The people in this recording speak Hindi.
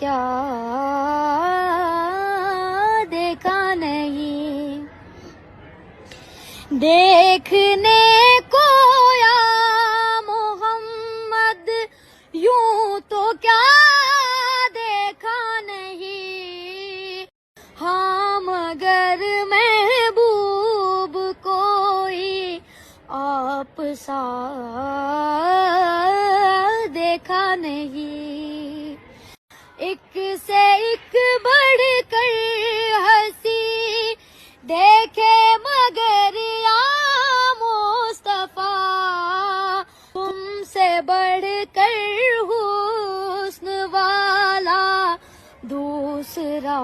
क्या देखा नहीं। देखने को या मोहम्मद यूं तो क्या देखा नहीं। हाँ मगर महबूब कोई आप सा देखा नहीं। एक से एक बढ़कर हंसी देखे मगर या मुस्तफा, तुमसे बढ़कर हुस्न वाला दूसरा